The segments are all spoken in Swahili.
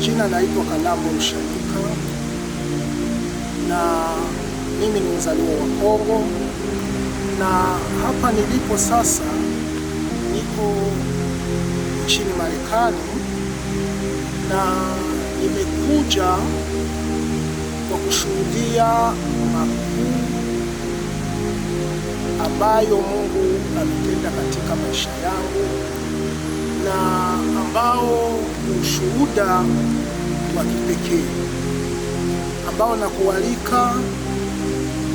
majina naitwa Kalambo Mshanika na mimi ni mzaliwa wa Kongo, na hapa nilipo sasa niko nchini Marekani, na nimekuja kwa kushuhudia makuu ambayo Mungu ametenda katika maisha yangu, na ambao ushuhuda wa kipekee ambao nakualika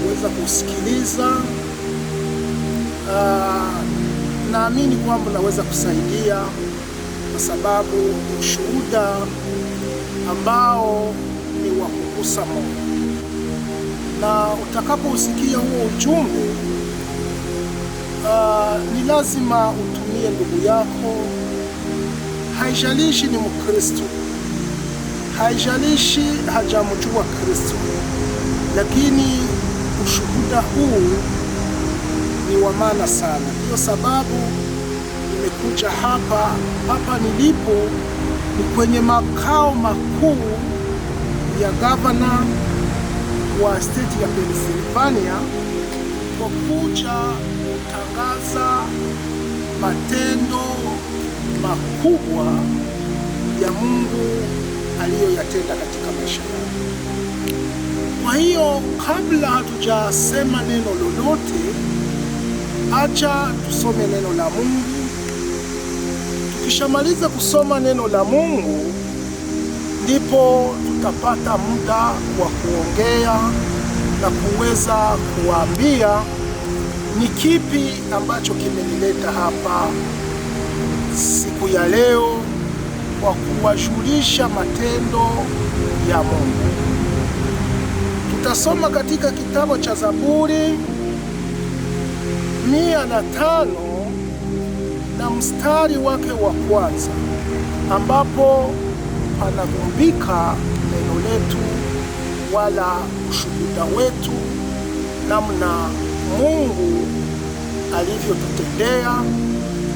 kuweza kusikiliza. Naamini kwamba naweza kusaidia, kwa sababu ushuhuda ambao ni wa kugusa moyo, na utakaposikia huo ujumbe ni lazima utumie ndugu yako. Haijalishi ni Mkristo, haijalishi hajamjua Kristo, lakini ushuhuda huu ni wa maana sana. Ndiyo sababu nimekuja hapa nilipo ni kwenye makao makuu ya gavana wa state ya Pennsylvania, kwa kuja kutangaza matendo makubwa ya Mungu aliyoyatenda katika maisha yangu. Kwa hiyo kabla hatujasema neno lolote, acha tusome neno la Mungu. Tukishamaliza kusoma neno la Mungu, ndipo tutapata muda wa kuongea na kuweza kuambia ni kipi ambacho kimenileta hapa siku ya leo, kwa kuwajulisha matendo ya Mungu. Tutasoma katika kitabu cha Zaburi 105 na mstari wake wa kwanza, ambapo panagumbika neno letu wala ushuhuda wetu, namna Mungu alivyotutendea,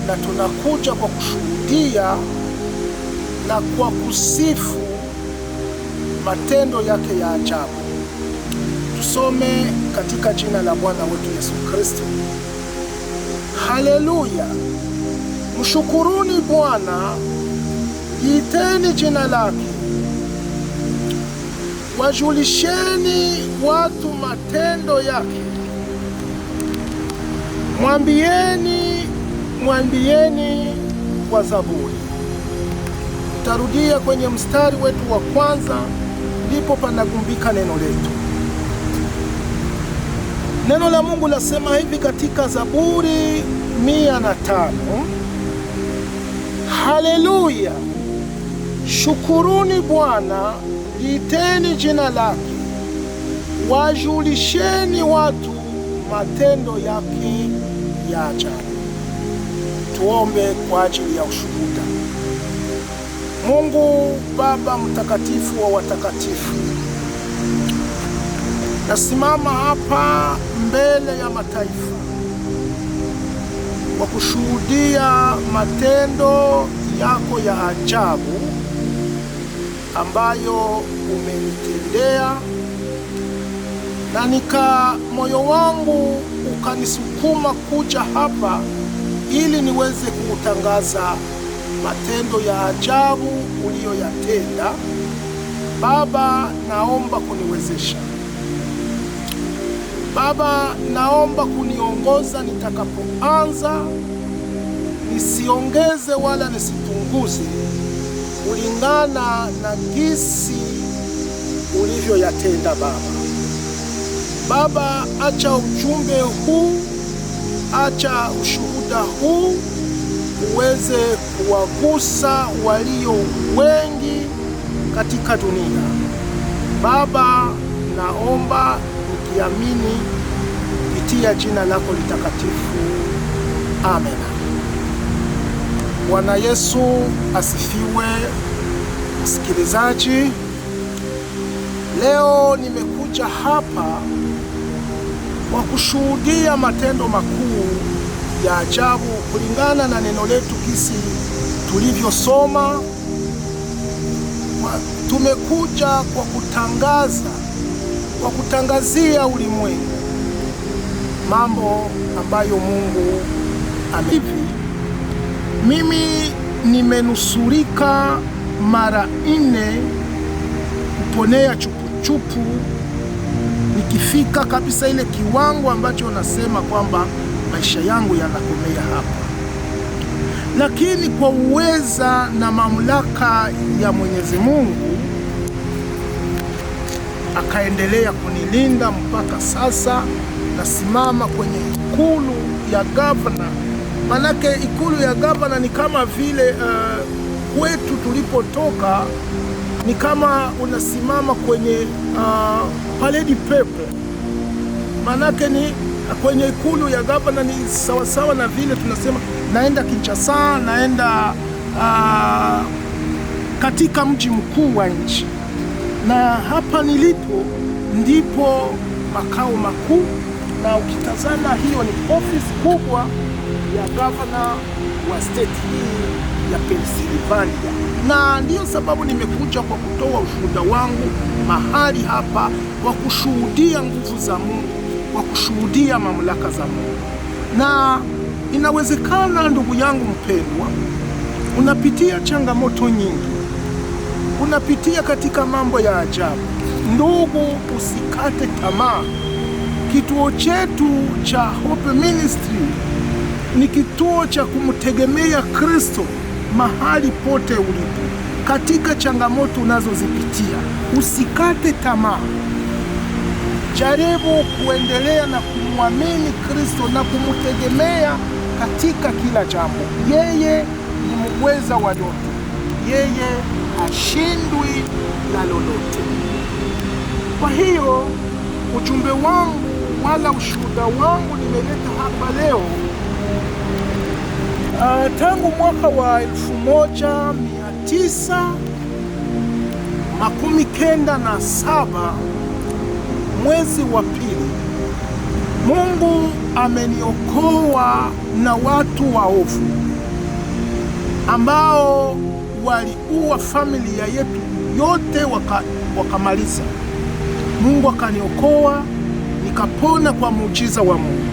na tunakuja kwa kushuhudia na kwa kusifu matendo yake ya ajabu. Tusome katika jina la Bwana wetu Yesu Kristo. Haleluya! Mshukuruni Bwana, liiteni jina lake, wajulisheni watu matendo yake, mwambieni kwa zaburi. Tarudia kwenye mstari wetu wa kwanza, ndipo panagumbika neno letu. Neno la Mungu lasema hivi katika Zaburi 105: Haleluya! Shukuruni Bwana, liiteni jina lake, wajulisheni watu matendo yake ya ajabu. Tuombe kwa ajili ya ushuhuda. Mungu Baba mtakatifu wa watakatifu, nasimama hapa mbele ya mataifa kwa kushuhudia matendo yako ya ajabu ambayo umenitendea, na moyo wangu ukanisukuma kuja hapa ili niweze kutangaza matendo ya ajabu uliyoyatenda. Baba, naomba kuniwezesha. Baba, naomba kuniongoza nitakapoanza, nisiongeze wala nisipunguze, kulingana na jinsi ulivyoyatenda. Baba, acha ujumbe huu, acha ushuhuda huu uweze kuwagusa walio wengi katika dunia. Baba, naomba nikiamini kupitia jina lako litakatifu. Amen. Bwana Yesu asifiwe. Msikilizaji, leo nimekuja hapa kwa kushuhudia matendo makuu ya ajabu kulingana na neno letu kisi tulivyosoma tumekuja kwa kutangazia ulimwengu mambo ambayo Mungu hivi. Mimi nimenusurika mara 4 kuponea chupuchupu, nikifika kabisa ile kiwango ambacho nasema kwamba maisha yangu yanakomea hapa. Lakini kwa uweza na mamlaka ya Mwenyezi Mungu akaendelea kunilinda mpaka sasa. Nasimama kwenye ikulu ya gavana. Manake ikulu ya gavana ni kama vile kwetu tulipotoka, ni kama unasimama kwenye parade pepe. Manake ni kwenye ikulu ya gavana ni sawasawa na vile tunasema naenda Kinshasa, naenda katika mji mkuu wa nchi. Na hapa nilipo ndipo makao makuu, na ukitazama hiyo ni ofisi kubwa ya gavana wa state hii ya Pennsylvania. Na ndiyo sababu nimekuja kwa kutoa ushuhuda wangu mahali hapa, wa kushuhudia nguvu za Mungu, wa kushuhudia mamlaka za Mungu. Na inawezekana, ndugu yangu mpendwa, unapitia changamoto nyingi, unapitia katika mambo ya ajabu. Ndugu, usikate tamaa. Kituo chetu cha Hope Ministry ni kituo cha kumtegemea Kristo mahali pote ulipo, katika changamoto unazozipitia. Usikate tamaa. Jaribu kuendelea na kumwamini Kristo na kumtegemea katika kila jambo. Yeye ni muweza wa yote. Yeye hashindwi na lolote. Kwa hiyo ujumbe wangu wala ushuhuda wangu nimeleta hapa leo, tangu mwaka wa 1997 mwezi wa pili, Mungu ameniokoa na watu waovu ambao waliua familia yetu yote wakamaliza. Mungu akaniokoa, nikapona kwa muujiza wa Mungu.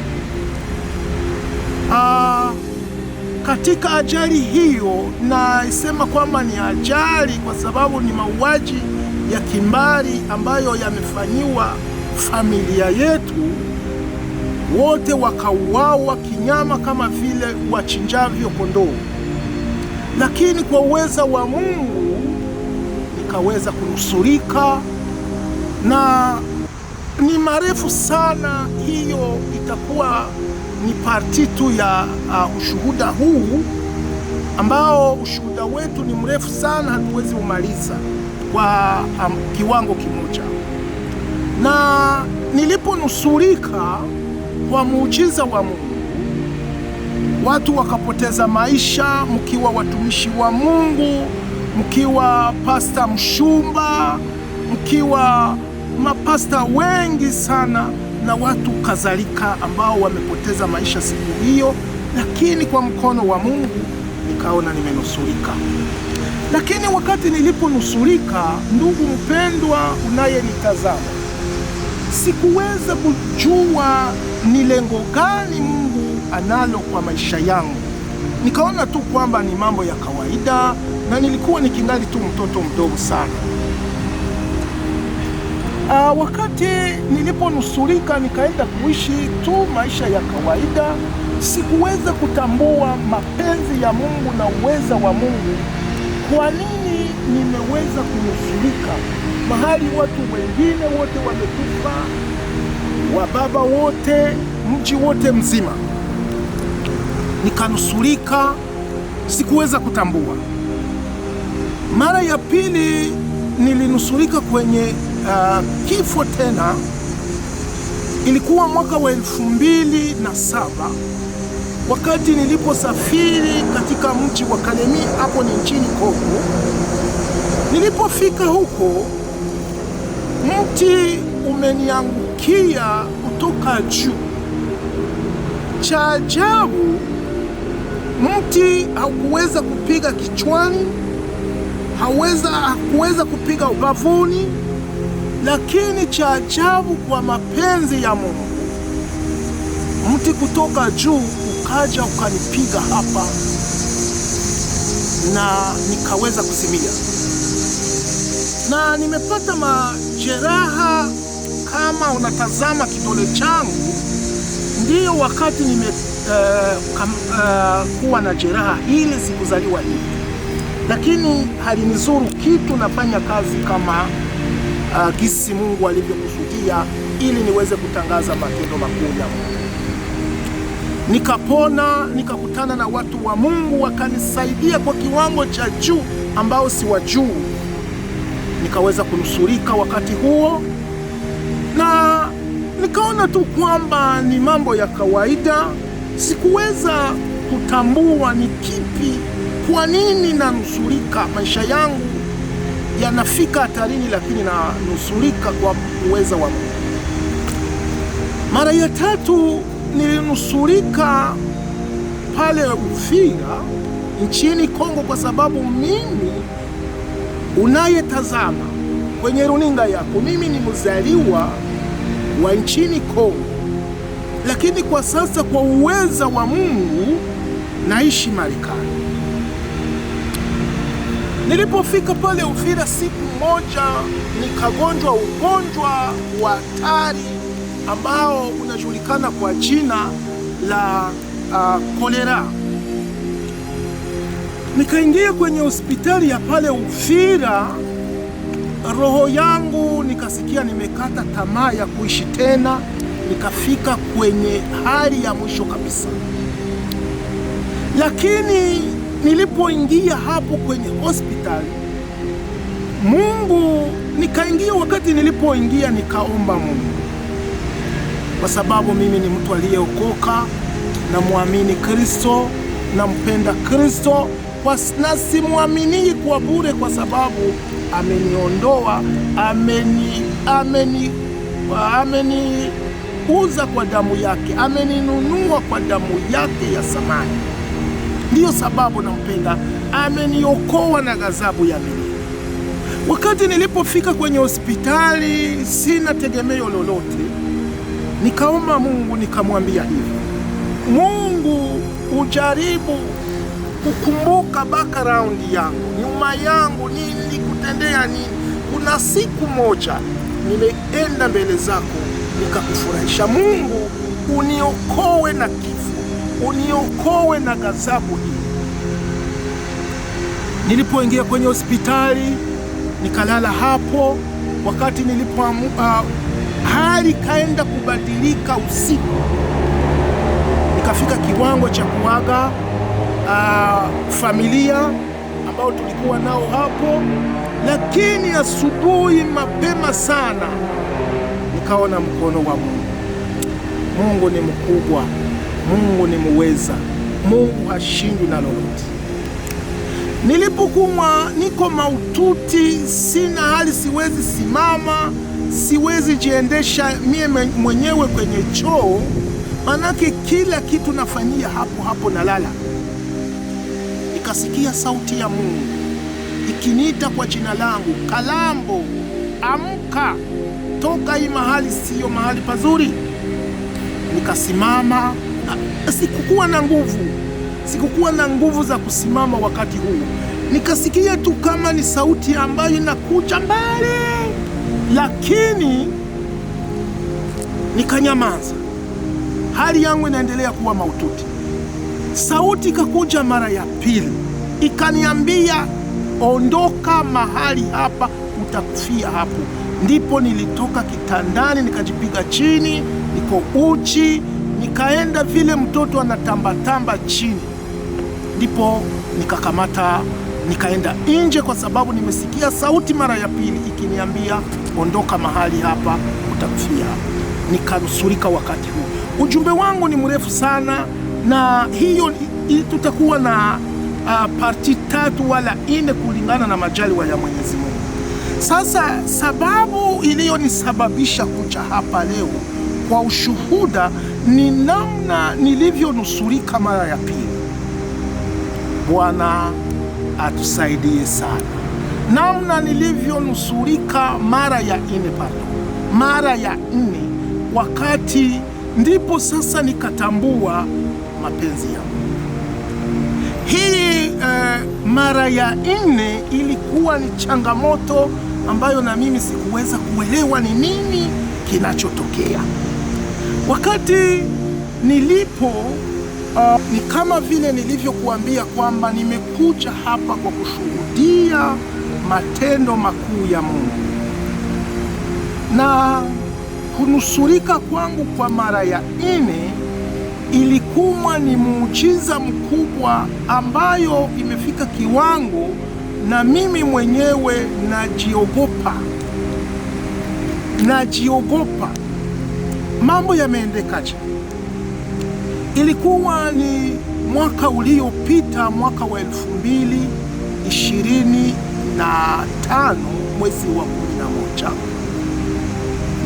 Katika ajali hiyo, naisema kwamba ni ajali kwa sababu ni mauaji ya kimbari ambayo yamefanyiwa familia yetu. Wote wakauawa kinyama kama vile wachinjavyo kondoo. Lakini kwa uweza wa Mungu nikaweza kunusurika, na ni marefu sana. Hiyo itakuwa ni parti tu ya ushuhuda huu, ambao ushuhuda wetu ni mrefu sana, hatuwezi umaliza kwa kiwango kimoja. Na niliponusurika kwa muujiza wa Mungu, watu wakapoteza maisha, mkiwa watumishi wa Mungu, mkiwa Pasta Mshumba, mkiwa mapasta wengi sana na watu kadhalika ambao wamepoteza maisha siku hiyo. Lakini kwa mkono wa Mungu nikaona nimenusurika. Lakini wakati niliponusurika, ndugu mpendwa unayenitazama, sikuweza kujua ni lengo gani Mungu analo kwa maisha yangu. Nikaona tu kwamba ni mambo ya kawaida, na nilikuwa nikingali tu mtoto mdogo sana. Wakati niliponusurika nikaenda kuishi tu maisha ya kawaida, sikuweza kutambua mapenzi ya Mungu na uweza wa Mungu. Kwa nini nimeweza kunusurika mahali watu wengine wote wamekufa, wababa wote, mji wote mzima? Nikanusurika, sikuweza kutambua. Mara ya pili nilinusurika kwenye kifo tena. Ilikuwa mwaka wa 2007 wakati niliposafiri katika mji wa Kalemi, hapo ni nchini Kongo. Nilipofika huko, mti umeniangukia kutoka juu. Cha ajabu, mti haukuweza kupiga kichwani, hakuweza kupiga ubavuni, lakini cha ajabu, kwa mapenzi ya Mungu, mti kutoka juu ukaja ukanipiga hapa na nikaweza kusimia, na nimepata majeraha. Kama unatazama kidole changu, ndiyo wakati kuwa na jeraha hili, sikuzaliwa hivi, lakini halinizuru kitu. Nafanya kazi kama gisi Mungu alivyokusudia, ili niweze kutangaza matendo makuu ya Mungu. Nikapona, nikakutana na watu wa Mungu wakanisaidia kwa kiwango cha juu ambao si wa juu. Nikaweza kunusurika wakati huo, na nikaona tu kwamba ni mambo ya kawaida. Sikuweza kutambua ni kipi, kwa nini nanusurika. Maisha yangu yanafika hatarini, lakini nanusurika kwa uweza wa Mungu. Mara ya tatu nilinusurika pale Uvira nchini Kongo, kwa sababu mimi unayetazama kwenye runinga yako, mimi ni mzaliwa wa nchini Kongo, lakini kwa sasa kwa uweza wa Mungu naishi Marekani. Nilipofika pale Uvira, siku moja nikagonjwa ugonjwa wa hatari ambao unajulikana kwa jina la kolera. Nikaingia kwenye hospitali ya pale Uvira. Roho yangu nikasikia nimekata tamaa ya kuishi tena, nikafika kwenye hali ya mwisho kabisa. Lakini nilipoingia hapo kwenye hospitali, Mungu, nikaingia, wakati nilipoingia nikaomba Mungu, kwa sababu mimi ni mtu aliyeokoka, na muamini Kristo, na mpenda Kristo, na simwamini kwa bure, kwa sababu ameniondoa, ameniuza kwa damu yake, ameninunua kwa damu yake ya samani. Ndiyo sababu nampenda, ameniokoa na ghadhabu ya milele. Wakati nilipofika kwenye hospitali, sina tegemeo lolote, nikaomba Mungu, nikamwambia hivi: Mungu, ujaribu kukumbuka background yangu, nyuma yangu, nilikutendea nini? Kuna siku moja nimeenda mbele zako nikakufurahisha. Mungu, uniokoe na kifo, uniokoe na ghadhabu hii. Nilipoingia kwenye hospitali nikalala hapo. Wakati nilipoamka, hali kaenda kubadilika usiku, nikafika kiwango cha kuaga familia ambao tulikuwa nao hapo. Lakini asubuhi mapema sana nikaona mkono wa Mungu. Mungu ni mkubwa, Mungu ni muweza, Mungu hashindwi na lolote. Nilipokuwa niko maututi, sina hali, siwezi simama, siwezi jiendesha mie mwenyewe kwenye choo, manake kila kitu nafanyia hapo hapo na lala. Nikasikia sauti ya Mungu ikiniita kwa jina langu, Kalambo, amka, toka hii mahali, siyo mahali pazuri. Nikasimama. Sikukuwa na nguvu za kusimama wakati huu. Nikasikia tu kama ni sauti ambayo inakuja mbali, lakini nikanyamaza. Hali yangu inaendelea kuwa maututi. Sauti ikakuja mara ya pili, ikaniambia, ondoka mahali hapa, utakufia hapo. Ndipo nilitoka kitandani, nikajipiga chini, niko uchi, nikaenda vile mtoto anatambatamba chini. Ndipo nikakamata, nikaenda nje, kwa sababu nimesikia sauti mara ya pili ikiniambia, ondoka mahali hapa, utakufia hapo. Nikanusurika wakati huu. Ujumbe wangu ni mrefu sana, na hiyo tutakuwa na parti 3 wala 4 kulingana na majaliwa ya Mwenyezi Mungu. Sasa sababu iliyonisababisha kuja hapa leo kwa ushuhuda ni namna nilivyonusurika mara ya pili. Bwana atusaidie sana. namna nilivyonusurika mara ya 4 mara ya 4, wakati ndipo sasa nikatambua mapenzi ya Mungu. Hii mara ya 4 ilikuwa ni changamoto ambayo na mimi sikuweza kuelewa ni nini kinachotokea. Wakati nilipo ni kama vile nilivyokuambia kwamba nimekuja hapa kwa kushuhudia matendo makuu ya Mungu, na kunusurika kwangu kwa mara ya 4 ilikuwa ni muujiza mkubwa ambayo imefika kiwango na mimi mwenyewe najiogopa. Mambo yameendekaje? Ilikuwa ni mwaka uliopita, mwaka wa 2025 mwezi wa 11,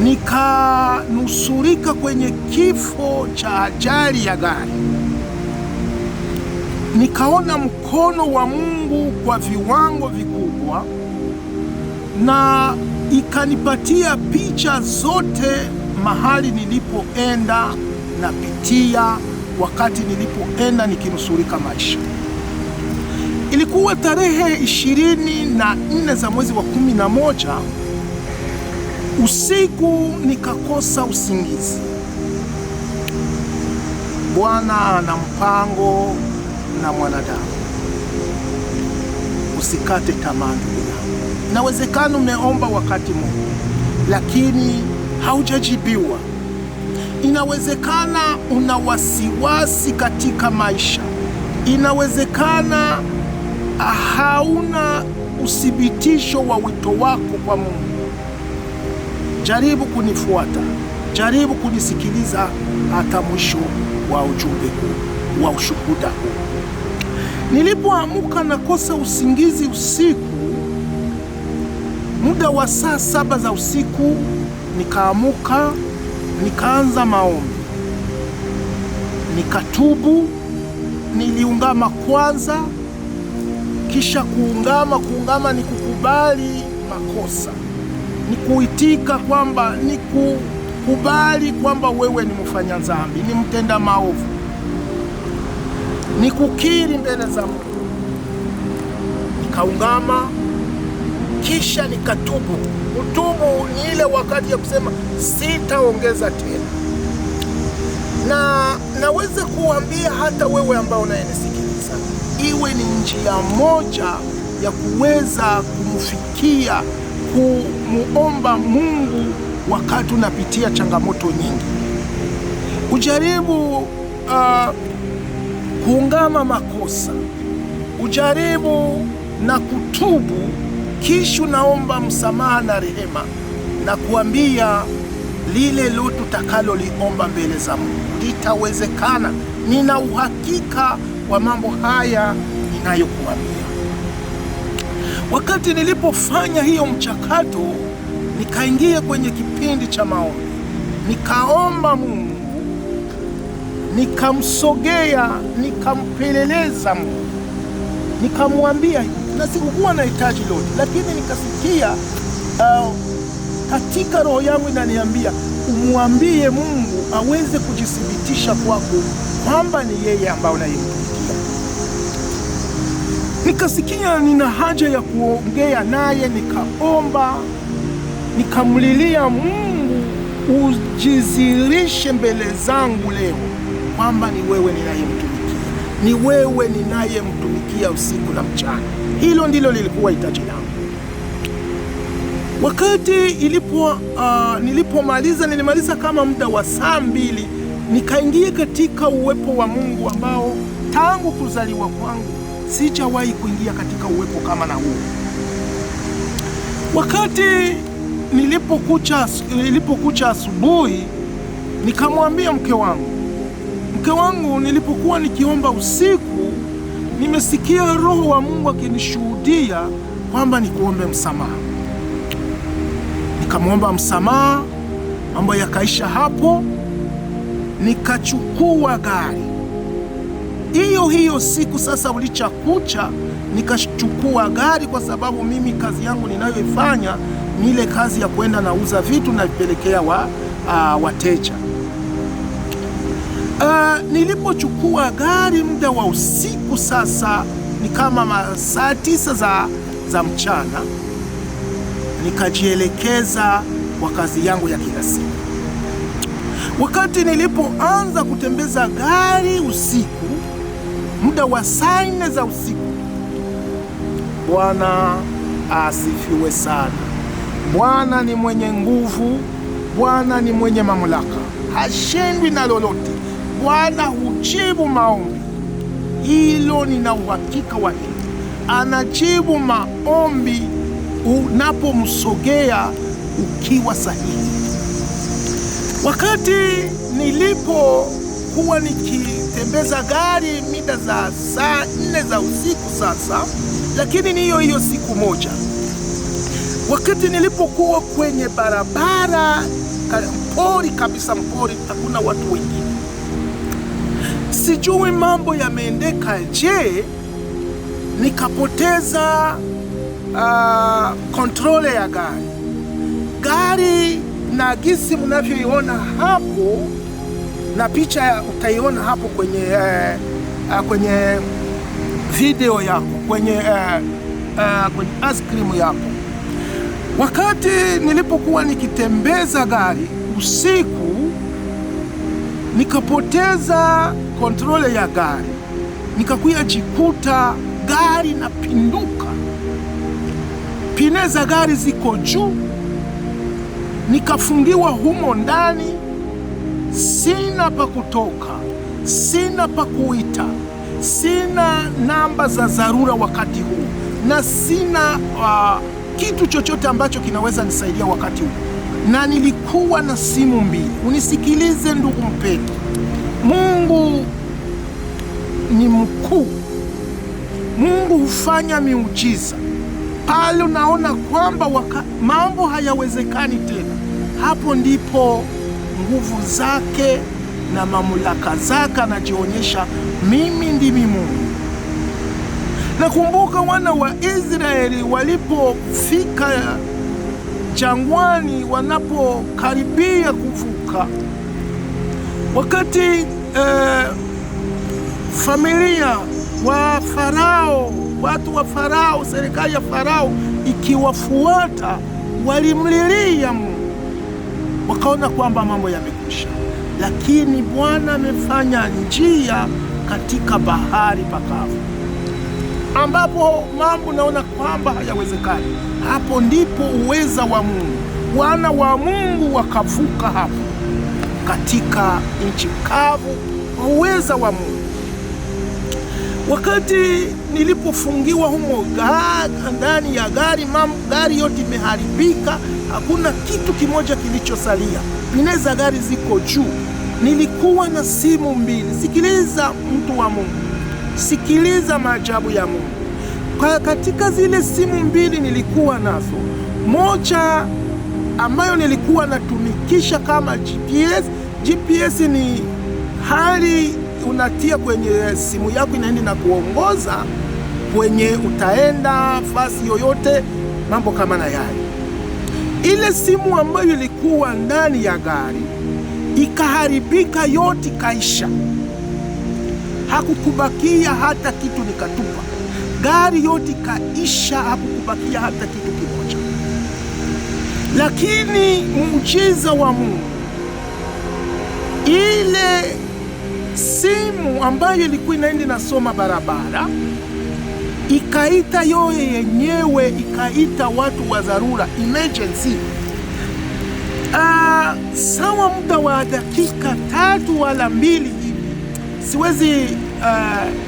nikanusurika kwenye kifo cha ajali ya gari. Nikaona mkono wa Mungu kwa viwango vikubwa, na ikanipatia picha zote mahali nilipoenda napitia wakati nilipoenda nikinusurika maisha. Ilikuwa tarehe 24 za mwezi wa 11 usiku, nikakosa usingizi. Bwana ana mpango na mwanadamu. Usikate tamaa ndugu yangu. Inawezekana umeomba wakati Mungu lakini haujajibiwa. Inawezekana una wasiwasi katika maisha. Inawezekana hauna uthibitisho wa wito wako kwa Mungu. Jaribu kunifuata, jaribu kunisikiliza hata mwisho wa ujumbe huu, wa ushuhuda huu. Nilipoamka nakosa usingizi usiku, muda wa saa 7 za usiku, nikaamuka, nikaanza maombi, nikatubu. Niliungama kwanza, kisha kuungama ni kukubali makosa, ni kuitika kwamba, ni kukubali kwamba wewe ni mfanya dhambi, ni mtenda maovu, ni kukiri mbele za Mungu. Nikaungama, kisha nikatubu. Utubu ni ile wakati ya kusema sitaongeza tena. Na naweza kuambia hata wewe ambao unayenisikiliza, iwe ni njia moja ya kuweza kumfikia, kumuomba Mungu wakati unapitia changamoto nyingi. Ujaribu kuungama makosa, ujaribu na kutubu, kisha naomba msamaha na rehema, na kuambia lile lote utakaloliomba mbele za Mungu litawezekana. Nina uhakika wa mambo haya ninayokuambia. Wakati nilipofanya hiyo mchakato, nikaingia kwenye kipindi cha maombi, nikaomba Mungu, nikamsogea, nikampeleleza Mungu, nikamwambia, na sikukuwa na hitaji lote, lakini nikasikia katika roho yangu inaniambia umwambie Mungu aweze kujithibitisha kwako kwamba ni yeye ambaye unayemtumikia. Nikasikia nina haja ya kuongea naye, nikaomba, nikamlilia Mungu, ujizirishe mbele zangu leo kwamba ni wewe ninayemtumikia, ni wewe ninayemtumikia usiku na mchana. Hilo ndilo lilikuwa hitaji langu. Wakati nilimaliza kama muda wa saa 2, nikaingia katika uwepo wa Mungu ambao tangu kuzaliwa kwangu sijawahi kuingia katika uwepo kama na huu. Wakati nilipokucha asubuhi, nikamwambia mke wangu, nilipokuwa nikiomba usiku, nimesikia Roho wa Mungu akinishuhudia kwamba nikuombe msamaha. Nikamwomba msamaha, mambo yakaisha hapo. Nikachukua gari hiyo siku. Sasa ulichakucha, nikachukua gari, kwa sababu mimi kazi yangu ninayoifanya ni ile kazi ya kwenda nauza vitu na vipelekea wateja. Nilipochukua gari muda wa usiku, sasa ni kama saa 9 za mchana, nikajielekeza kwa kazi yangu ya kila siku. Wakati nilipoanza kutembeza gari usiku, muda wa saa 4 za usiku, Bwana asifiwe sana. Bwana ni mwenye nguvu, Bwana ni mwenye mamlaka, hashindwi na lolote. Bwana hujibu maombi, hilo nina uhakika wa hilo. Anajibu maombi unapomsogea ukiwa sahihi. Wakati nilipokuwa nikitembeza gari mida za saa 4 za usiku sasa, lakini ni hiyo siku moja, wakati nilipokuwa kwenye barabara mpori kabisa, mpori, hakuna watu wengine, sijui mambo yameendeka je, nikapoteza kontrole ya gari na gisi mnavyoiona hapo, na picha utaiona hapo kwenye video yako, kwenye ice cream yako. Wakati nilipokuwa nikitembeza gari usiku, nikapoteza kontrole ya gari, nikakuya jikuta gari na pinduka, pine za gari ziko juu, nikafungiwa humo ndani, sina pa kutoka, sina pa kuita, sina namba za dharura wakati huu, na sina kitu chochote ambacho kinaweza nisaidia wakati huu, na nilikuwa na simu 2. Unisikilize ndugu mpendwa, Mungu ni mkuu. Mungu hufanya miujiza pale unaona kwamba mambo hayawezekani tena. Hapo ndipo nguvu zake na mamlaka zake anajionyesha, mimi ndimi Mungu. Nakumbuka wana wa Israeli walipofika jangwani, wanapokaribia kuvuka, wakati familia wa Farao, watu wa Farao, serikali ya Farao ikiwafuata, walimlilia Mungu, wakaona kwamba mambo yamekwisha. Lakini Bwana amefanya njia katika bahari pakavu, ambapo mambo naona kwamba hayawezekani. Hapo ndipo uweza wa Mungu, wana wa Mungu wakavuka hapo katika nchi kavu kwa uweza wa Mungu. Wakati nilipofungiwa humo ndani ya gari, gari yote imeharibika, hakuna kitu kimoja kilichosalia, pine za gari ziko juu. Nilikuwa na simu 2. Sikiliza mtu wa Mungu, sikiliza maajabu ya Mungu. Katika zile simu 2 nilikuwa nazo, moja ambayo nilikuwa natumikisha kama GPS. GPS ni hali unatia kwenye simu yako, inaenda na kuongoza kwenye utaenda fasi yoyote, mambo kama na yale. Ile simu ambayo ilikuwa ndani ya gari ikaharibika yote, kaisha, hakukubakia hata kitu, nikatupa gari yote kaisha, hakukubakia hata kitu kimoja. Lakini muujiza wa Mungu, ile simu ambayo ilikuwa inaenda nasoma barabara ikaita yoye yenyewe, ikaita watu wa dharura, emergency. Sawa muda wa dakika 3 wala 2 hivi, siwezi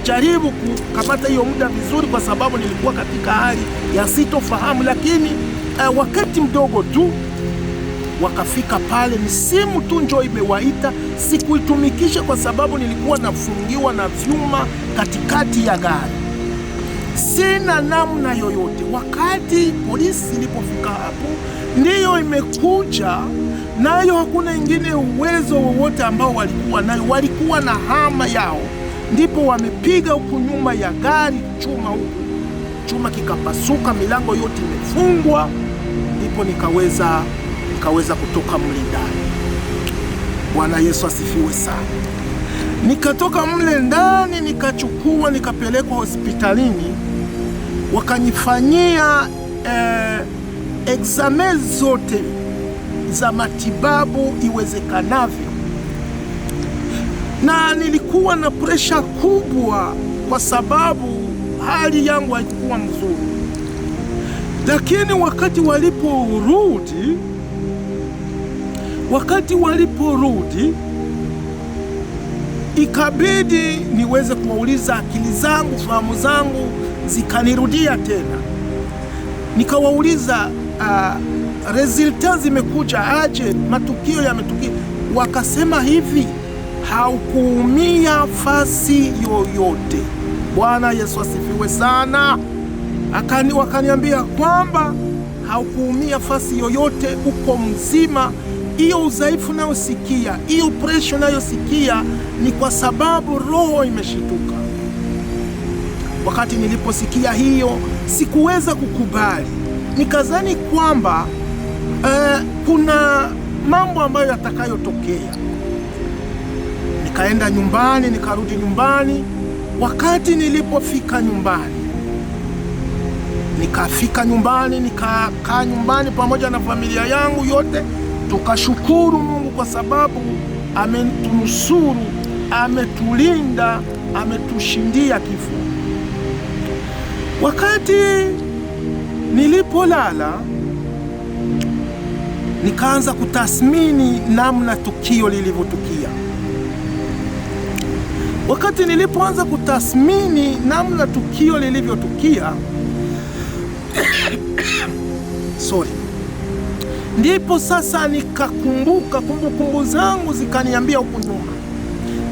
jaribu kukamata hiyo muda vizuri kwa sababu nilikuwa katika hali ya sitofahamu, lakini wakati mdogo tu wakafika pale. Ni simu tu njoo imewaita, sikuitumikisha kwa sababu nilikuwa nafungiwa na vyuma katikati ya gari, sina namna yoyote. Wakati polisi ilipofika hapo, ndiyo imekuja nayo, hakuna ingine uwezo wowote ambao walikuwa nayo, walikuwa na hama yao, ndipo wamepiga huku nyuma ya gari chuma huku, chuma kikapasuka, milango yote imefungwa, ndipo nikaweza kutoka mle ndani. Bwana Yesu asifiwe sana. Nikatoka mle ndani, nikapelekwa hospitalini, wakanifanyia examen zote za matibabu iwezekanavyo, na nilikuwa na presha kubwa kwa sababu hali yangu haikuwa mzuri. Lakini wakati waliporudi ikabidi niweze kuwauliza, akili zangu, fahamu zangu zikanirudia tena. Nikawauliza, resulta zimekuja aje, matukio yametukia? Wakasema hivi, haukuumia fasi yoyote. Bwana Yesu asifiwe sana. Wakaniambia kwamba haukuumia fasi yoyote, uko mzima. Hiyo udhaifu nayosikia, hiyo pressure nayosikia ni kwa sababu roho imeshituka. Wakati niliposikia hiyo, sikuweza kukubali. Nikazani kwamba kuna mambo ambayo yatakayotokea. Nikaenda nyumbani, nikarudi nyumbani. Wakati nilipofika nyumbani, nikakaa nyumbani pamoja na familia yangu yote, tukashukuru Mungu kwa sababu ametunusuru, ametulinda, ametushindia kifo. Wakati nilipolala, nikaanza kutathmini namna tukio lilivyotukia. Wakati nilipoanza kutathmini namna tukio lilivyotukia ndipo sasa nikakumbuka, kumbukumbu zangu zikaniambia huku nyuma,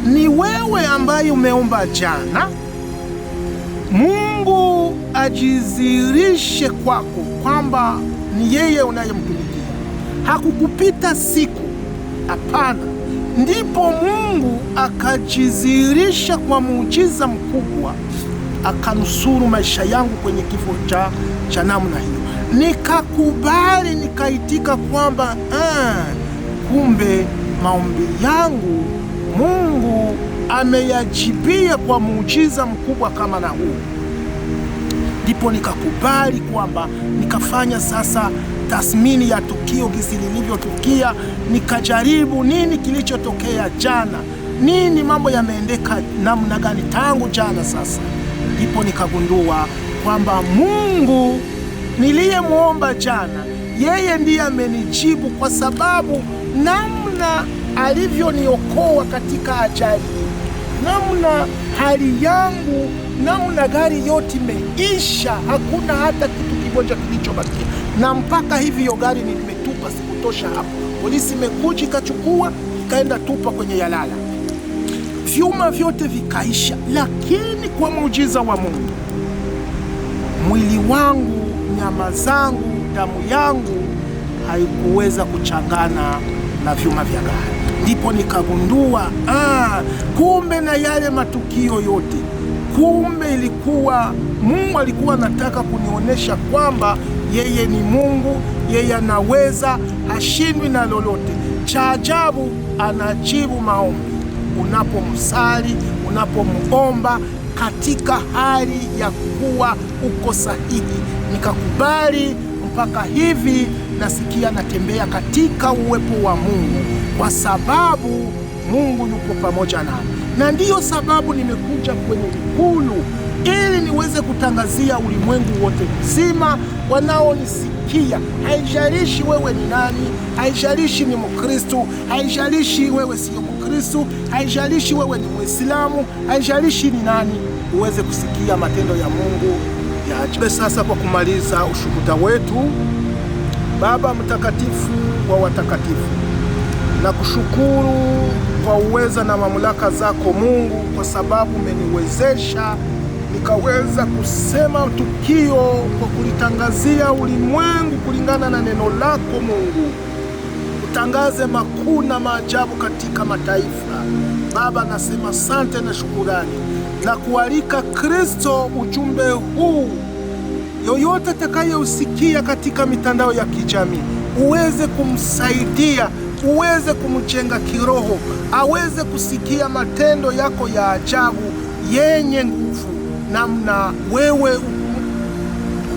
ni wewe ambaye umeomba jana Mungu ajizirishe kwako kwamba ni yeye unayemtumikia. Hakukupita siku, hapana. Ndipo Mungu akajizirisha kwa muujiza mkubwa, akanusuru maisha yangu kwenye kifo cha namna hiyo. Nikakubali, nikaitika kwamba kumbe maombi yangu Mungu ameyajibia kwa muujiza mkubwa kama na huu. Ndipo nikakubali kwamba nikafanya sasa tathmini ya tukio jinsi lilivyotukia, nikajaribu nini kilichotokea jana, nini mambo yameendeka namna gani tangu jana. Sasa ndipo nikagundua kwamba Mungu niliyemwomba jana, yeye ndiye amenijibu, kwa sababu namna alivyoniokoa katika ajali, namna hali yangu, namna gari yote imeisha, hakuna hata kitu kimoja kilichobakia, na mpaka hivi hiyo gari nimetupa, sikutosha hapo. Polisi imekuja ikachukua, ikaenda tupa kwenye yalala, vyuma vyote vikaisha. Lakini kwa muujiza wa Mungu, mwili wangu, nyama zangu, damu yangu haikuweza kuchangana na vyuma vya gari. Ndipo nikagundua kumbe na yale matukio yote, kumbe ilikuwa Mungu alikuwa anataka kunionyesha kwamba yeye ni Mungu, yeye anaweza, hashindwi na lolote. Cha ajabu, anajibu maombi unapomsali, unapomuomba katika hali ya kuwa uko sahihi. Nikakubali, mpaka hivi nasikia natembea katika uwepo wa Mungu, kwa sababu Mungu yuko pamoja nami. Na ndiyo sababu nimekuja kwenye Ikulu, ili niweze kutangazia ulimwengu wote mzima wanaonisikia. Haijalishi wewe ni nani, haijalishi ni Mkristo, haijalishi wewe sio Mkristo, haijalishi wewe ni Muislamu, haijalishi ni nani, uweze kusikia matendo ya Mungu ya ajabu. Sasa kwa kumaliza ushuhuda wetu, Baba mtakatifu wa watakatifu, na kushukuru kwa uweza na mamlaka zako Mungu, kwa sababu umeniwezesha nikaweza kusema tukio kwa kulitangazia ulimwengu kulingana na neno lako Mungu. Utangaze makuu na maajabu katika mataifa. Baba, nasema asante na shukurani, na kualika Kristo ujumbe huu yoyote atakayeusikia katika mitandao ya kijamii, uweze kumsaidia, uweze kumjenga kiroho, aweze kusikia matendo yako ya ajabu yenye nguvu, namna wewe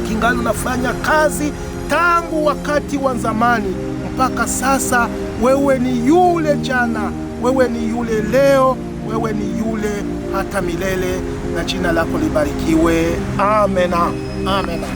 kingali unafanya kazi tangu wakati wa zamani mpaka sasa. Wewe ni yule jana, wewe ni yule leo, wewe ni yule hata milele, na jina lako libarikiwe. Amena, amena.